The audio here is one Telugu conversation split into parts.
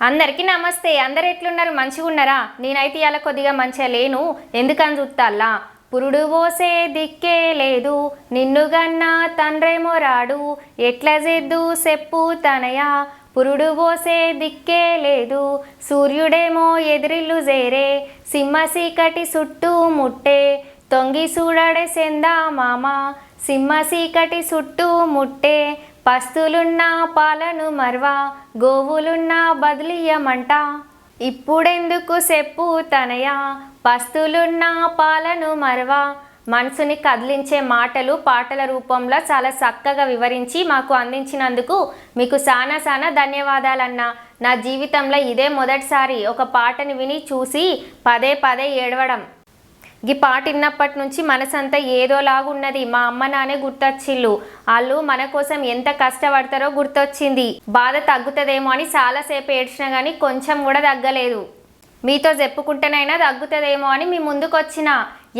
అందరికీ నమస్తే. అందరు ఎట్లున్నారు? మంచిగా ఉన్నారా? నేనైతే ఇలా కొద్దిగా మంచిగా లేను. ఎందుకని చూస్తాల్లా? పురుడు పోసే దిక్కే లేదు, నిన్నుగన్నా తండ్రేమో రాడు, ఎట్లా చేద్దు చెప్పు తనయా. పురుడు పోసే దిక్కే లేదు, సూర్యుడేమో ఎదిరిల్లు చేరే, సింహ సీకటి చుట్టూ ముట్టే, తొంగి చూడడే సెందా మామ, సింహ సీకటి చుట్టూ ముట్టే, పస్తులున్నా పాలను మర్వా, గోవులున్నా బదిలియమంట, ఇప్పుడెందుకు చెప్పు తనయా, పస్తులున్నా పాలను మర్వా. మనసుని కదిలించే మాటలు పాటల రూపంలో చాలా చక్కగా వివరించి మాకు అందించినందుకు మీకు చాలా ధన్యవాదాలన్నా. నా జీవితంలో ఇదే మొదటిసారి ఒక పాటని విని చూసి పదే పదే ఏడవడం. ఈ పాట విన్నప్పటి నుంచి మనసంతా ఏదోలాగున్నది. మా అమ్మ నానే గుర్తొచ్చిళ్ళు. వాళ్ళు మన కోసం ఎంత కష్టపడతారో గుర్తొచ్చింది. బాధ తగ్గుతుందేమో అని చాలాసేపు ఏడ్చినా కానీ కొంచెం కూడా తగ్గలేదు. మీతో చెప్పుకుంటేనైనా తగ్గుతుందేమో అని మీ ముందుకు వచ్చిన.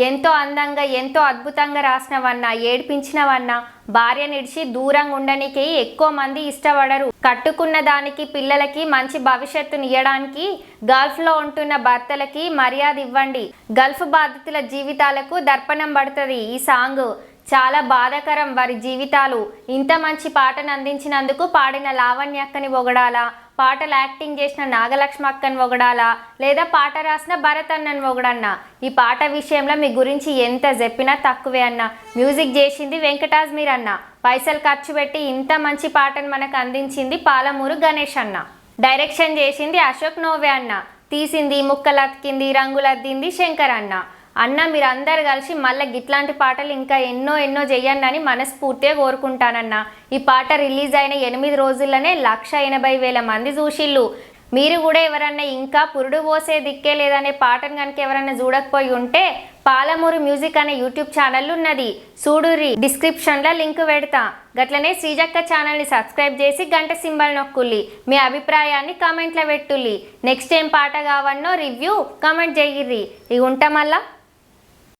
ఎంతో అందంగా ఎంతో అద్భుతంగా రాసినవన్నా, ఏడిపించినవన్నా. భార్య నిడిచి దూరంగా ఉండడానికి ఎక్కువ మంది ఇష్టపడరు. కట్టుకున్న దానికి పిల్లలకి మంచి భవిష్యత్తుని ఇవ్వడానికి గల్ఫ్లో ఉంటున్న భర్తలకి మర్యాద ఇవ్వండి. గల్ఫ్ బాధితుల జీవితాలకు దర్పణం పడుతుంది ఈ సాంగ్. చాలా బాధాకరం వారి జీవితాలు. ఇంత మంచి పాటను అందించినందుకు పాడిన లావణ్య అక్కని పొగడాలా, పాటలు యాక్టింగ్ చేసిన నాగలక్ష్మి అక్కని పొగడాలా, లేదా పాట రాసిన భరత్ అన్నని పొగడన్నా. ఈ పాట విషయంలో మీ గురించి ఎంత చెప్పినా తక్కువే అన్న. మ్యూజిక్ చేసింది వెంకటాజ్మీర్ అన్న. పైసలు ఖర్చు పెట్టి ఇంత మంచి పాటను మనకు అందించింది పాలమూరు గణేష్ అన్న. డైరెక్షన్ చేసింది అశోక్ నోవే అన్న. తీసింది ముక్కలతికింది రంగులద్దింది శంకర్ అన్న. అన్న మీరు అందరు కలిసి మళ్ళీ గిట్లాంటి పాటలు ఇంకా ఎన్నో చెయ్యండి అని మనస్ఫూర్తిగా కోరుకుంటానన్న. ఈ పాట రిలీజ్ అయిన 8 రోజుల్లోనే 1,80,000 మంది చూసిళ్ళు. మీరు కూడా ఎవరన్నా ఇంకా పురుడు పోసే దిక్కే లేదనే పాటను కనుక ఎవరన్నా చూడకపోయి ఉంటే పాలమూరు మ్యూజిక్ అనే యూట్యూబ్ ఛానల్ ఉన్నది, చూడుర్రి. డిస్క్రిప్షన్లో లింక్ పెడతా. గట్లనే శ్రీజక్క ఛానల్ని సబ్స్క్రైబ్ చేసి గంట సింబల్ నొక్కుల్లి. మీ అభిప్రాయాన్ని కామెంట్లో పెట్టుల్లి. నెక్స్ట్ ఏం పాట కావన్నో రివ్యూ కామెంట్ చేయిర్రి. ఇక ఉంటాం మళ్ళా.